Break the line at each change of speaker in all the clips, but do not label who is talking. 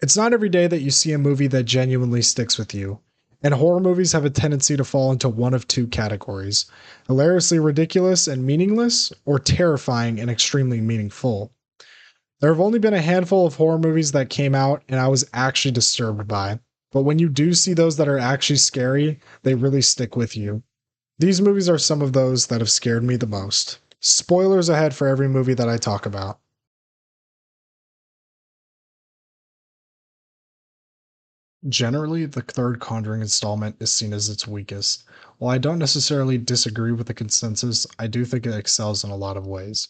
It's not every day that you see a movie that genuinely sticks with you, and horror movies have a tendency to fall into one of two categories: hilariously ridiculous and meaningless, or terrifying and extremely meaningful. There have only been a handful of horror movies that came out and I was actually disturbed by, but when you do see those that are actually scary, they really stick with you. These movies are some of those that have scared me the most. Spoilers ahead for every movie that I talk about. Generally, the third Conjuring installment is seen as its weakest. While I don't necessarily disagree with the consensus, I do think it excels in a lot of ways.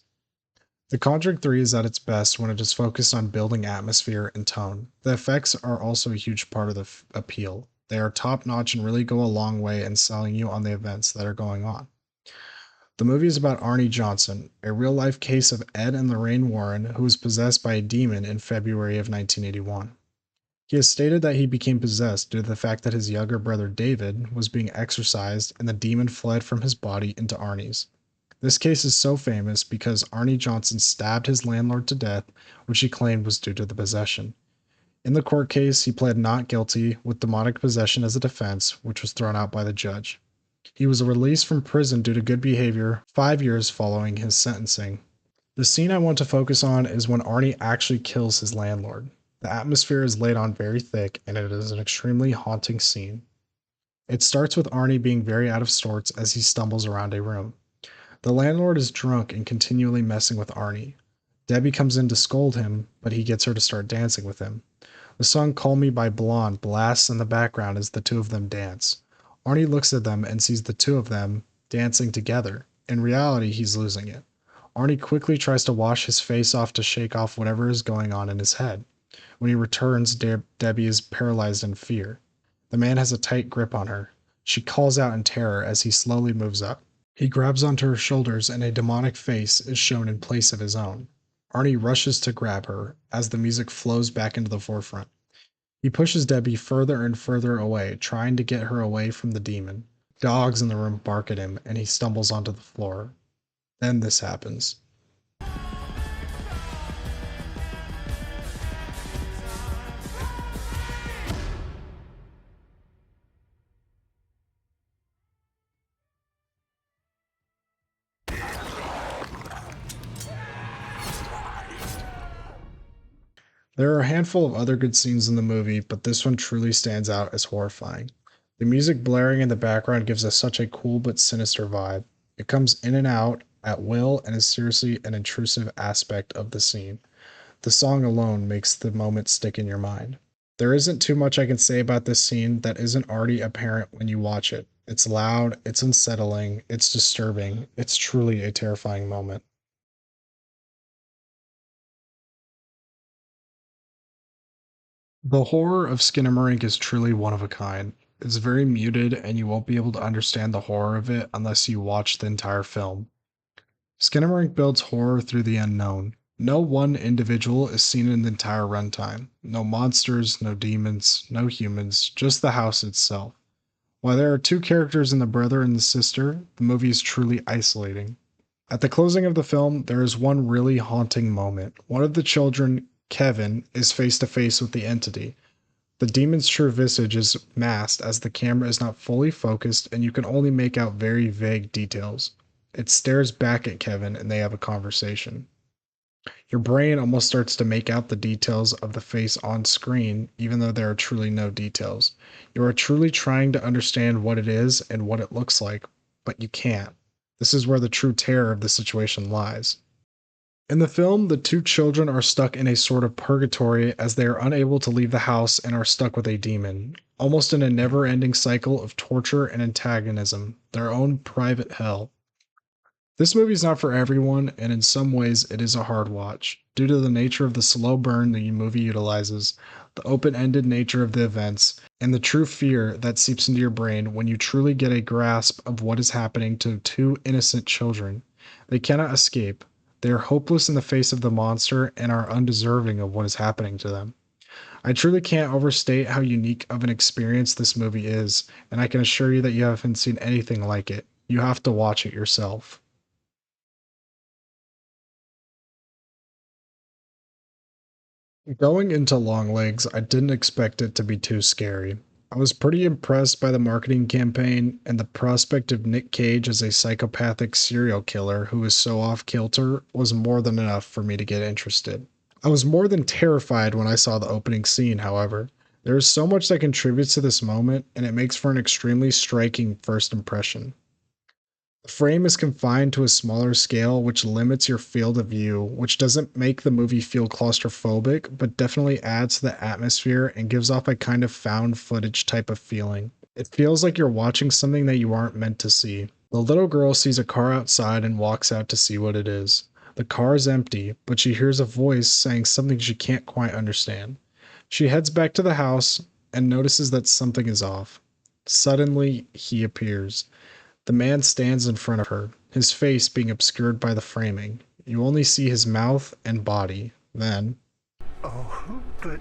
The Conjuring 3 is at its best when it is focused on building atmosphere and tone. The effects are also a huge part of the appeal. They are top notch and really go a long way in selling you on the events that are going on. The movie is about Arnie Johnson, a real life case of Ed and Lorraine Warren who was possessed by a demon in February of 1981. He has stated that he became possessed due to the fact that his younger brother David was being exorcised and the demon fled from his body into Arnie's. This case is so famous because Arnie Johnson stabbed his landlord to death, which he claimed was due to the possession. In the court case, he pled not guilty with demonic possession as a defense, which was thrown out by the judge. He was released from prison due to good behavior 5 years following his sentencing. The scene I want to focus on is when Arnie actually kills his landlord. The atmosphere is laid on very thick, and it is an extremely haunting scene. It starts with Arnie being very out of sorts as he stumbles around a room. The landlord is drunk and continually messing with Arnie. Debbie comes in to scold him, but he gets her to start dancing with him. The song Call Me by Blonde blasts in the background as the two of them dance. Arnie looks at them and sees the two of them dancing together. In reality, he's losing it. Arnie quickly tries to wash his face off to shake off whatever is going on in his head. When he returns, Debbie is paralyzed in fear. The man has a tight grip on her. She calls out in terror as he slowly moves up. He grabs onto her shoulders and a demonic face is shown in place of his own. Arnie rushes to grab her as the music flows back into the forefront. He pushes Debbie further and further away, trying to get her away from the demon. Dogs in the room bark at him and he stumbles onto the floor. Then this happens. There are a handful of other good scenes in the movie, but this one truly stands out as horrifying. The music blaring in the background gives us such a cool but sinister vibe. It comes in and out at will and is seriously an intrusive aspect of the scene. The song alone makes the moment stick in your mind. There isn't too much I can say about this scene that isn't already apparent when you watch it. It's loud, it's unsettling, it's disturbing, it's truly a terrifying moment. The horror of Skinamarink is truly one of a kind. It's very muted, and you won't be able to understand the horror of it unless you watch the entire film. Skinamarink builds horror through the unknown. No one individual is seen in the entire runtime. No monsters, no demons, no humans, just the house itself. While there are two characters in the brother and the sister, the movie is truly isolating. At the closing of the film, there is one really haunting moment. One of the children, Kevin, is face to face with the entity. The demon's true visage is masked as the camera is not fully focused and you can only make out very vague details. It stares back at Kevin and they have a conversation. Your brain almost starts to make out the details of the face on screen, even though there are truly no details. You are truly trying to understand what it is and what it looks like, but you can't. This is where the true terror of the situation lies. In the film, the two children are stuck in a sort of purgatory as they are unable to leave the house and are stuck with a demon, almost in a never ending cycle of torture and antagonism, their own private hell. This movie is not for everyone, and in some ways it is a hard watch, due to the nature of the slow burn the movie utilizes, the open ended nature of the events, and the true fear that seeps into your brain when you truly get a grasp of what is happening to two innocent children. They cannot escape. They are hopeless in the face of the monster and are undeserving of what is happening to them. I truly can't overstate how unique of an experience this movie is, and I can assure you that you haven't seen anything like it. You have to watch it yourself. Going into Longlegs, I didn't expect it to be too scary. I was pretty impressed by the marketing campaign, and the prospect of Nick Cage as a psychopathic serial killer who is so off kilter was more than enough for me to get interested. I was more than terrified when I saw the opening scene, however. There is so much that contributes to this moment, and it makes for an extremely striking first impression. The frame is confined to a smaller scale, which limits your field of view, which doesn't make the movie feel claustrophobic, but definitely adds to the atmosphere and gives off a kind of found footage type of feeling. It feels like you're watching something that you aren't meant to see. The little girl sees a car outside and walks out to see what it is. The car is empty, but she hears a voice saying something she can't quite understand. She heads back to the house and notices that something is off. Suddenly, he appears. The man stands in front of her, his face being obscured by the framing. You only see his mouth and body. Then,
Oh, but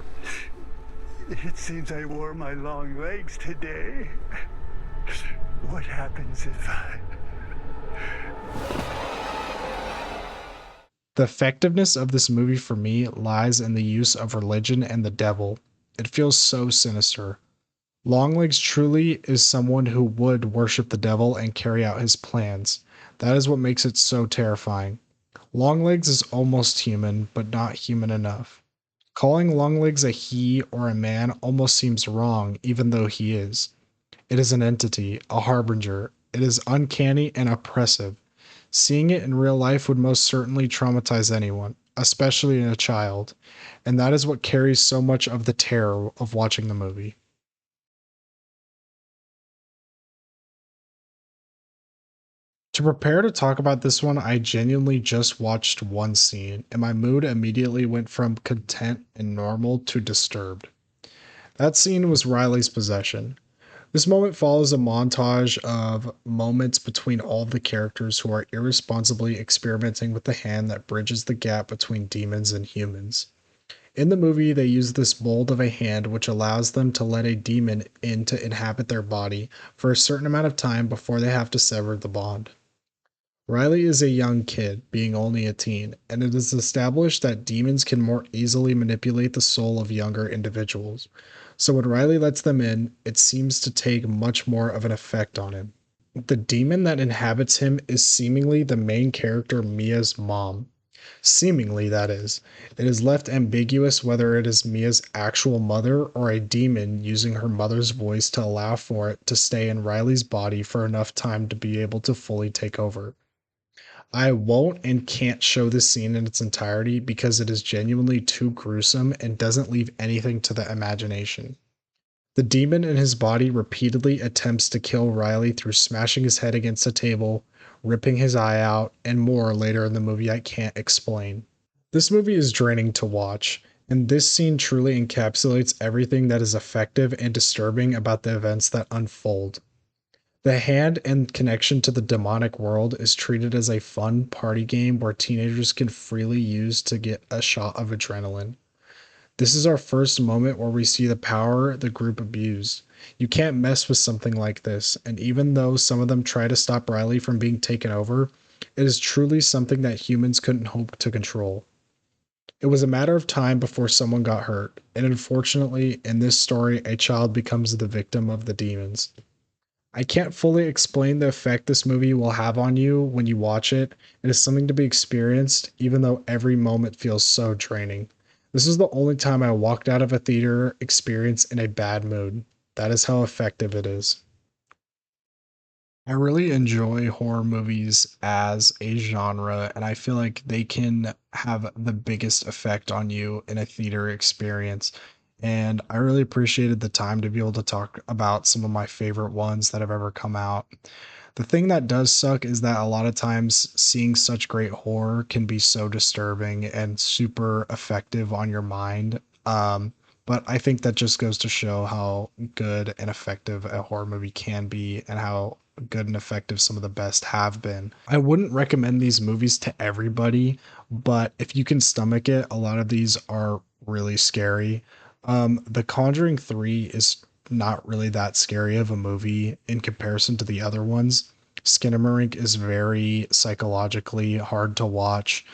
it seems I wore my long legs today. What happens if I...
the effectiveness of this movie for me lies in the use of religion and the devil. It feels so sinister. Longlegs truly is someone who would worship the devil and carry out his plans. That is what makes it so terrifying. Longlegs is almost human, but not human enough. Calling Longlegs a he or a man almost seems wrong, even though he is. It is an entity, a harbinger. It is uncanny and oppressive. Seeing it in real life would most certainly traumatize anyone, especially a child, and that is what carries so much of the terror of watching the movie. To prepare to talk about this one, I genuinely just watched one scene, and my mood immediately went from content and normal to disturbed. That scene was Riley's possession. This moment follows a montage of moments between all of the characters who are irresponsibly experimenting with the hand that bridges the gap between demons and humans. In the movie, they use this mold of a hand which allows them to let a demon in to inhabit their body for a certain amount of time before they have to sever the bond. Riley is a young kid, being only a teen, and it is established that demons can more easily manipulate the soul of younger individuals. So when Riley lets them in, it seems to take much more of an effect on him. The demon that inhabits him is seemingly the main character Mia's mom. Seemingly, that is. It is left ambiguous whether it is Mia's actual mother or a demon using her mother's voice to allow for it to stay in Riley's body for enough time to be able to fully take over. I won't and can't show this scene in its entirety because it is genuinely too gruesome and doesn't leave anything to the imagination. The demon in his body repeatedly attempts to kill Riley through smashing his head against a table, ripping his eye out, and more later in the movie I can't explain. This movie is draining to watch, and this scene truly encapsulates everything that is effective and disturbing about the events that unfold. The hand and connection to the demonic world is treated as a fun party game where teenagers can freely use to get a shot of adrenaline. This is our first moment where we see the power the group abused. You can't mess with something like this, and even though some of them try to stop Riley from being taken over, it is truly something that humans couldn't hope to control. It was a matter of time before someone got hurt, and unfortunately, in this story, a child becomes the victim of the demons. I can't fully explain the effect this movie will have on you when you watch it. It is something to be experienced, even though every moment feels so draining. This is the only time I walked out of a theater experience in a bad mood. That is how effective it is. I really enjoy horror movies as a genre, and I feel like they can have the biggest effect on you in a theater experience. And I really appreciated the time to be able to talk about some of my favorite ones that have ever come out. The thing that does suck is that a lot of times seeing such great horror can be so disturbing and super effective on your mind. But I think that just goes to show how good and effective a horror movie can be and how good and effective some of the best have been. I wouldn't recommend these movies to everybody, but if you can stomach it, a lot of these are really scary. The Conjuring 3 is not really that scary of a movie in comparison to the other ones. Skinamarink is very psychologically hard to watch.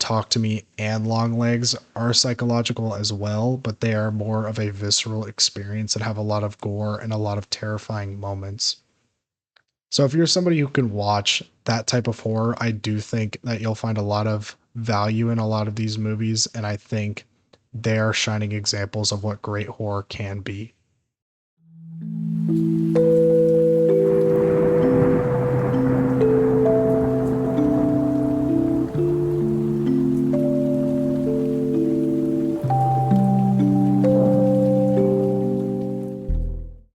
Talk to Me and Longlegs are psychological as well, but they are more of a visceral experience and have a lot of gore and a lot of terrifying moments. So if you're somebody who can watch that type of horror, I do think that you'll find a lot of value in a lot of these movies, and I think they are shining examples of what great horror can be.